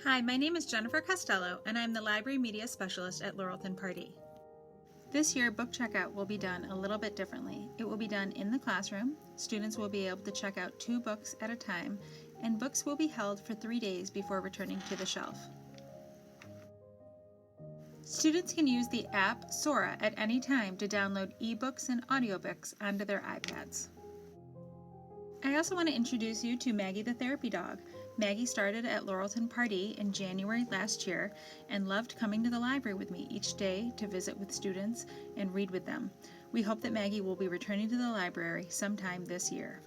Hi, my name is Jennifer Costello, and I'm the Library Media Specialist at Laurelton Pardee. This year, book checkout will be done a little bit differently. It will be done in the classroom. Students will be able to check out 2 books at a time, and books will be held for 3 days before returning to the shelf. Students can use the app Sora at any time to download ebooks and audiobooks onto their iPads. I also want to introduce you to Maggie the Therapy Dog. Maggie started at Laurelton Pardee in January last year and loved coming to the library with me each day to visit with students and read with them. We hope that Maggie will be returning to the library sometime this year.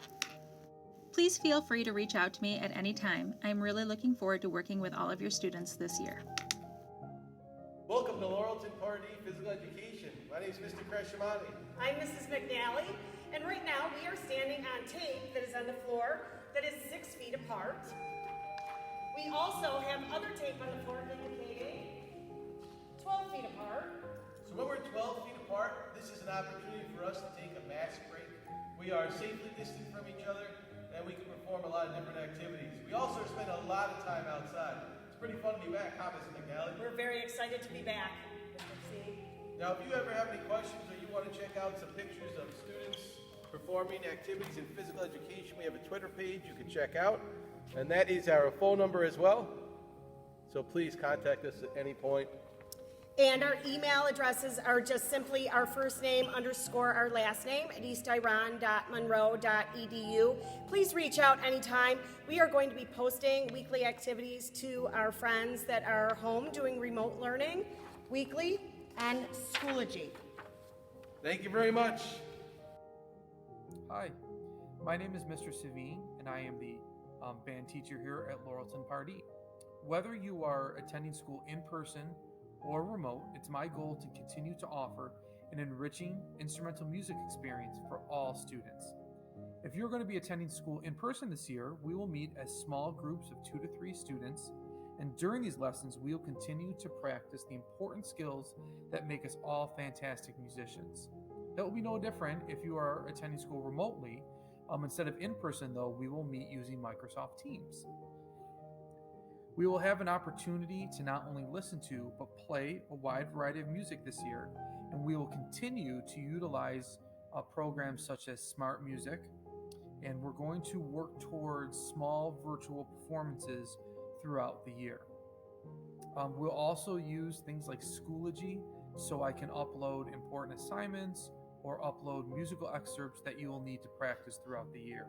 Please feel free to reach out to me at any time. I'm really looking forward to working with all of your students this year. Welcome to Laurelton Pardee Physical Education. My name is Mr. Crescimani. I'm Mrs. McNally, and right now we are standing on tape that is on the floor that is 6 feet apart. We also have other tape on the floor indicating 12 feet apart. So when we're 12 feet apart, this is an opportunity for us to take a mask break. We are safely distant from each other, and we can perform a lot of different activities. We also spend a lot of time outside. It's pretty fun to be back, huh, Mrs. McNally? We're very excited to be back, Mr. C. Now, if you ever have any questions or you want to check out some pictures of students performing activities in physical education, we have a Twitter page you can check out, and that is our phone number as well. So please contact us at any point. And our email addresses are just simply our first name underscore our last name at eastiron.monroe.edu. Please reach out anytime. We are going to be posting weekly activities to our friends that are home doing remote learning weekly and Schoology. Thank you very much. Hi, my name is Mr. Savine, and I am the band teacher here at Laurelton Pardee. Whether you are attending school in person or remote, it's my goal to continue to offer an enriching instrumental music experience for all students. If you're going to be attending school in person this year, we will meet as small groups of 2 to 3 students, and during these lessons, we will continue to practice the important skills that make us all fantastic musicians. It will be no different if you are attending school remotely. Instead of in person, though, we will meet using Microsoft Teams. We will have an opportunity to not only listen to, but play a wide variety of music this year, and we will continue to utilize programs such as Smart Music, and we're going to work towards small virtual performances throughout the year. We'll also use things like Schoology, so I can upload important assignments or upload musical excerpts that you will need to practice throughout the year.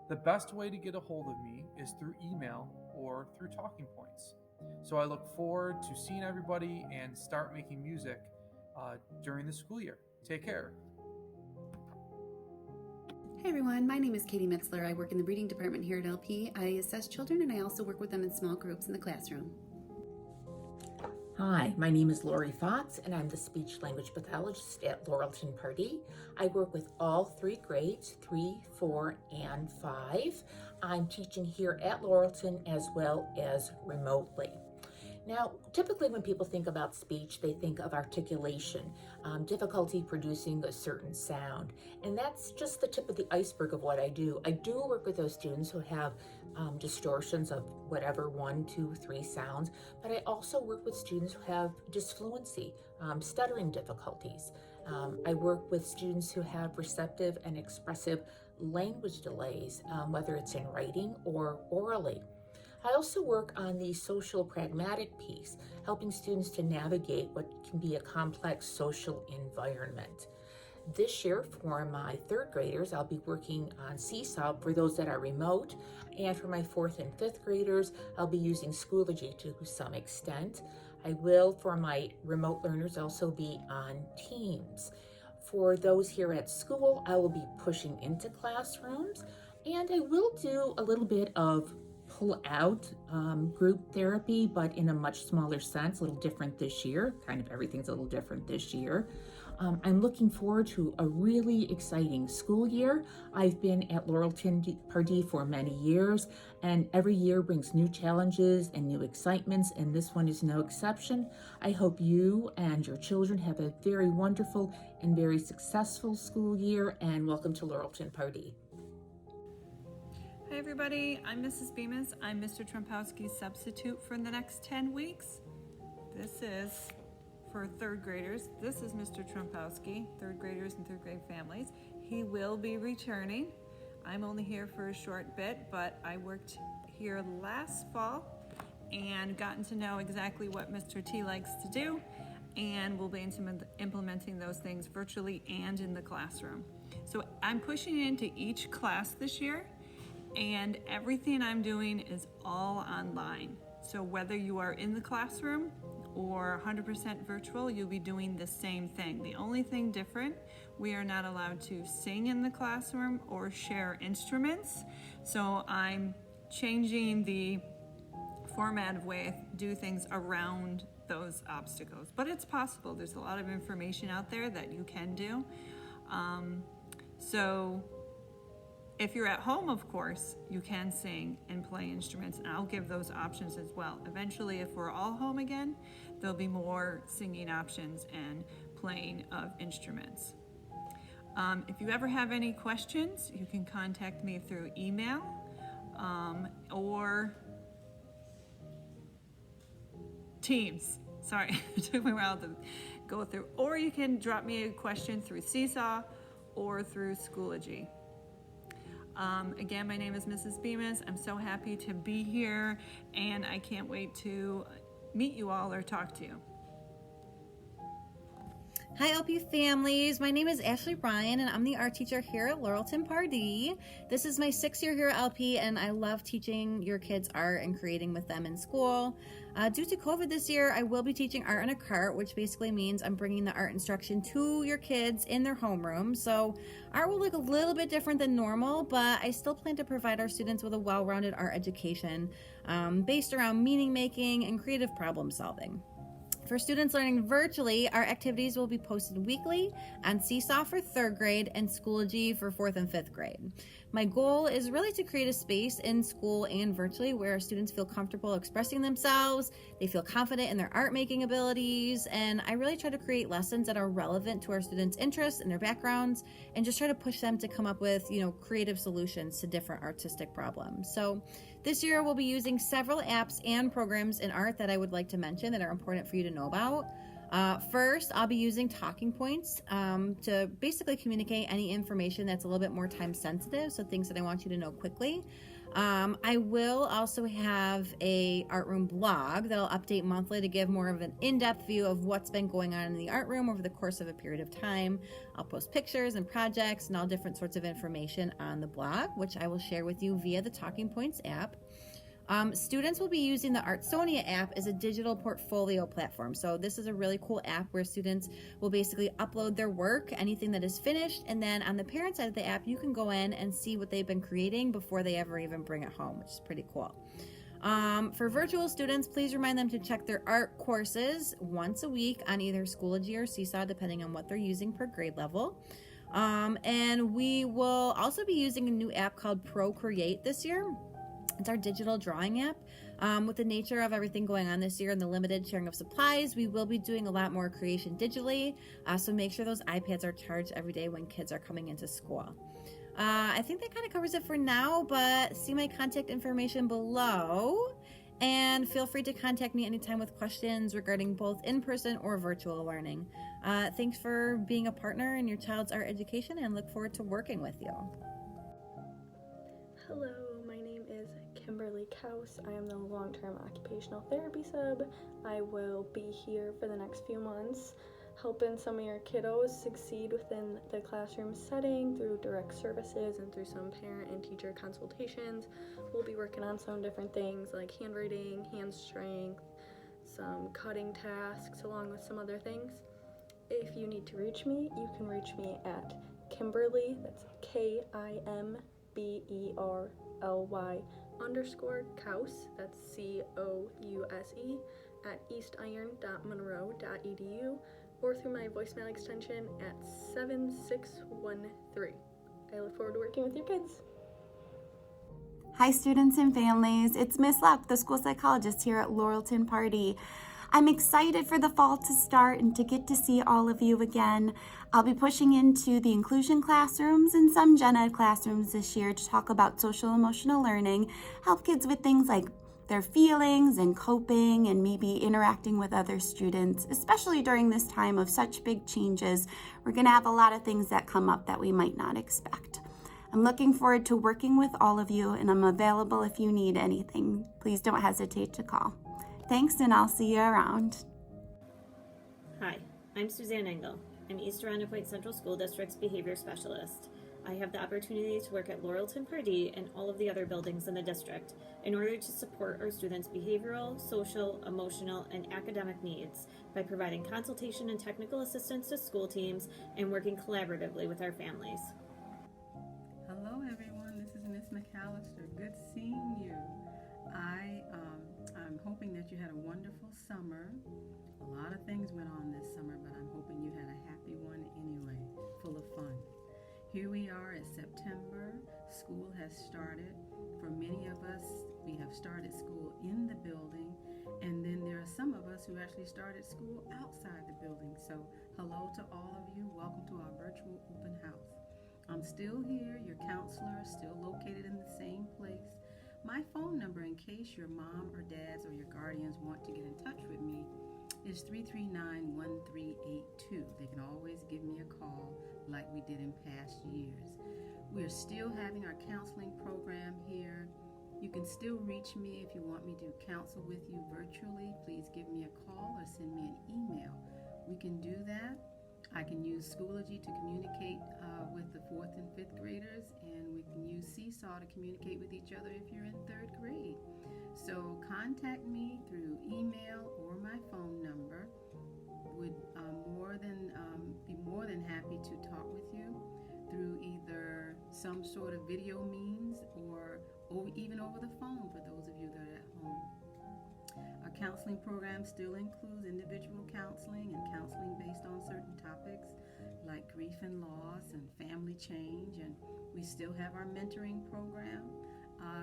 The best way to get a hold of me is through email or through talking points. So I look forward to seeing everybody and start making music during the school year. Take care. Hi everyone, my name is Katie Mitzler. I work in the reading department here at LP. I assess children and I also work with them in small groups in the classroom. Hi, my name is Lori Fotz, and I'm the speech language pathologist at Laurelton Pardee. I work with all 3 grades, 3, 4, and 5. I'm teaching here at Laurelton as well as remotely. Now, typically when people think about speech, they think of articulation, difficulty producing a certain sound. And that's just the tip of the iceberg of what I do. I do work with those students who have distortions of whatever 1, 2, 3 sounds, but I also work with students who have disfluency, stuttering difficulties. I work with students who have receptive and expressive language delays, whether it's in writing or orally. I also work on the social pragmatic piece, helping students to navigate what can be a complex social environment. This year, for my 3rd graders, I'll be working on Seesaw for those that are remote, and for my 4th and 5th graders, I'll be using Schoology to some extent. I will, for my remote learners, also be on Teams. For those here at school, I will be pushing into classrooms, and I will do a little bit of pull-out group therapy, but in a much smaller sense, a little different this year. Kind of everything's a little different this year. I'm looking forward to a really exciting school year. I've been at Laurelton Pardee for many years, and every year brings new challenges and new excitements, and this one is no exception. I hope you and your children have a very wonderful and very successful school year, and welcome to Laurelton Pardee. Hey everybody, I'm Mrs. Bemis. I'm Mr. Trumpowski's substitute for the next 10 weeks. This is for third graders. This is Mr. Trumpowski, third graders and third grade families. He will be returning. I'm only here for a short bit, but I worked here last fall and gotten to know exactly what Mr. T likes to do, and we'll be implementing those things virtually and in the classroom. So I'm pushing into each class this year, and everything I'm doing is all online. So whether you are in the classroom or 100% virtual, you'll be doing the same thing. The only thing different, we are not allowed to sing in the classroom or share instruments. So I'm changing the format of way I do things around those obstacles. But it's possible. There's a lot of information out there that you can do. So if you're at home, of course, you can sing and play instruments, and I'll give those options as well. Eventually, if we're all home again, there'll be more singing options and playing of instruments. If you ever have any questions, you can contact me through email or Teams. Sorry, it took me a while to go through. Or you can drop me a question through Seesaw or through Schoology. Again, my name is Mrs. Bemis. I'm so happy to be here, and I can't wait to meet you all or talk to you. Hi LP families, my name is Ashley Bryan and I'm the art teacher here at Laurelton Pardee. This is my 6th year here at LP and I love teaching your kids art and creating with them in school. Due to COVID this year, I will be teaching art in a cart, which basically means I'm bringing the art instruction to your kids in their homeroom. So art will look a little bit different than normal, but I still plan to provide our students with a well-rounded art education based around meaning making and creative problem solving. For students learning virtually, our activities will be posted weekly on Seesaw for 3rd grade and Schoology for 4th and 5th grade. My goal is really to create a space in school and virtually where our students feel comfortable expressing themselves, they feel confident in their art making abilities, and I really try to create lessons that are relevant to our students' interests and their backgrounds, and just try to push them to come up with, creative solutions to different artistic problems. So this year we'll be using several apps and programs in art that I would like to mention that are important for you to know about. First, I'll be using talking points to basically communicate any information that's a little bit more time sensitive, so things that I want you to know quickly. I will also have a art room blog that I'll update monthly to give more of an in-depth view of what's been going on in the art room over the course of a period of time. I'll post pictures and projects and all different sorts of information on the blog, which I will share with you via the Talking Points app. Students will be using the Artsonia app as a digital portfolio platform. So this is a really cool app where students will basically upload their work, anything that is finished, and then on the parent side of the app, you can go in and see what they've been creating before they ever even bring it home, which is pretty cool. For virtual students, please remind them to check their art courses once a week on either Schoology or Seesaw, depending on what they're using per grade level. And we will also be using a new app called Procreate this year. It's our digital drawing app. With the nature of everything going on this year and the limited sharing of supplies, we will be doing a lot more creation digitally. So make sure those iPads are charged every day when kids are coming into school. I think that kind of covers it for now, but see my contact information below. And feel free to contact me anytime with questions regarding both in-person or virtual learning. Thanks for being a partner in your child's art education and look forward to working with you. Hello, my name is Kimberly Kaus. I am the long-term occupational therapy sub. I will be here for the next few months, helping some of your kiddos succeed within the classroom setting through direct services and through some parent and teacher consultations. We'll be working on some different things like handwriting, hand strength, some cutting tasks, along with some other things. If you need to reach me, you can reach me at Kimberly, that's KIMBERLY _Kaus, that's COUSE, at eastiron.monroe.edu, or through my voicemail extension at 7613. I look forward to working with your kids. Hi students and families, it's Miss Luck, the school psychologist here at Laurelton Pardee. I'm excited for the fall to start and to get to see all of you again. I'll be pushing into the inclusion classrooms and some gen ed classrooms this year to talk about social emotional learning, help kids with things like their feelings and coping and maybe interacting with other students, especially during this time of such big changes. We're going to have a lot of things that come up that we might not expect. I'm looking forward to working with all of you, and I'm available if you need anything. Please don't hesitate to call. Thanks, and I'll see you around. Hi, I'm Suzanne Engel. I'm East Irondequoit Central School District's behavior specialist. I have the opportunity to work at Laurelton Pardee and all of the other buildings in the district in order to support our students' behavioral, social, emotional, and academic needs by providing consultation and technical assistance to school teams and working collaboratively with our families. Hello everyone, this is Miss McAllister. Good seeing you. I'm hoping that you had a wonderful summer. A lot of things went on this summer, but I'm hoping you had a happy one anyway, full of fun. Here we are at September. School has started. For many of us, we have started school in the building, and then there are some of us who actually started school outside the building. So hello to all of you. Welcome to our virtual open house. I'm still here, your counselor, still located in the same place. My phone number, in case your mom or dads or your guardians want to get in touch with me, is 339-1382. They can always give me a call like we did in past years. We're still having our counseling program here. You can still reach me if you want me to counsel with you virtually. Please give me a call or send me an email. We can do that. I can use Schoology to communicate with the 4th and 5th graders, and we can use Seesaw to communicate with each other if you're in 3rd grade. So contact me through email or my phone number. Would be more than happy to talk with you through either some sort of video means or even over the phone for those of you that are at home. Our counseling program still includes individual counseling and counseling based on certain topics like grief and loss and family change, and we still have our mentoring program.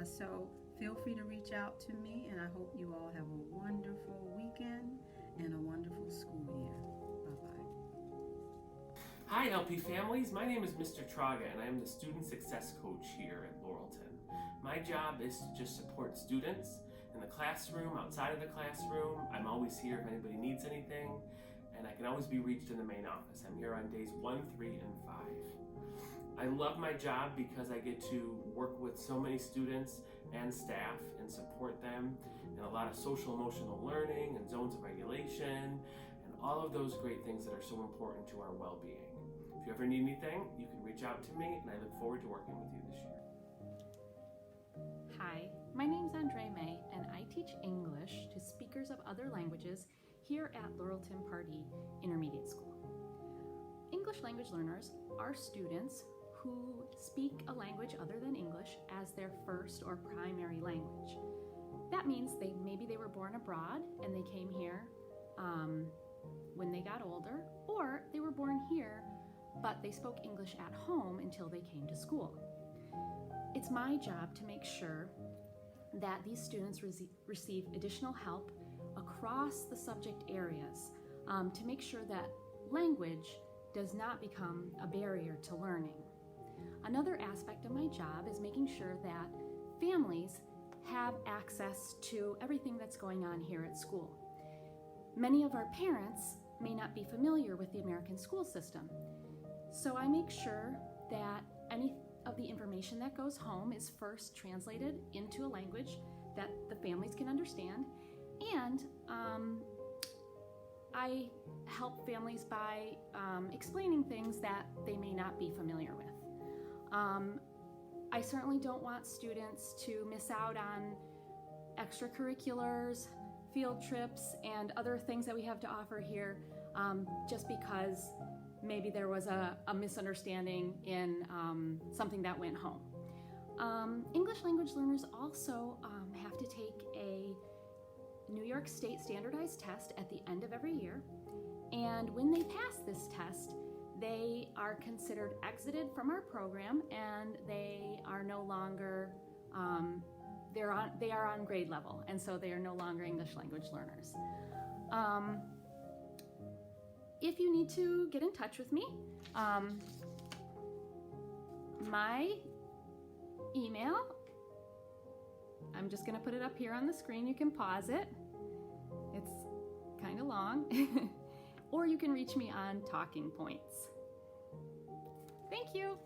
So feel free to reach out to me, and I hope you all have a wonderful weekend and a wonderful school year. Bye-bye. Hi LP families, my name is Mr. Traga and I am the Student Success Coach here at Laurelton. My job is to just support students in the classroom, outside of the classroom. I'm always here if anybody needs anything, and I can always be reached in the main office. I'm here on days 1, 3, and 5. I love my job because I get to work with so many students and staff and support them in a lot of social emotional learning and zones of regulation and all of those great things that are so important to our well-being. If you ever need anything, you can reach out to me, and I look forward to working with you this year. Hi, my name's Andre May, and I teach English to speakers of other languages here at Laurelton Pardee Intermediate School. English language learners are students who speak a language other than English as their first or primary language. That means maybe they were born abroad and they came here when they got older, or they were born here but they spoke English at home until they came to school. It's my job to make sure that these students receive additional help across the subject areas to make sure that language does not become a barrier to learning. Another aspect of my job is making sure that families have access to everything that's going on here at school. Many of our parents may not be familiar with the American school system, so I make sure that any of the information that goes home is first translated into a language that the families can understand, and I help families by explaining things that they may not be familiar with. I certainly don't want students to miss out on extracurriculars, field trips, and other things that we have to offer here just because maybe there was a misunderstanding in something that went home. English language learners also have to take a New York State standardized test at the end of every year, and when they pass this test, they are considered exited from our program, and they are no longer they are on grade level, and so they are no longer English language learners. If you need to get in touch with me, my email, I'm just going to put it up here on the screen. You can pause it. It's kind of long. Or you can reach me on Talking Points. Thank you.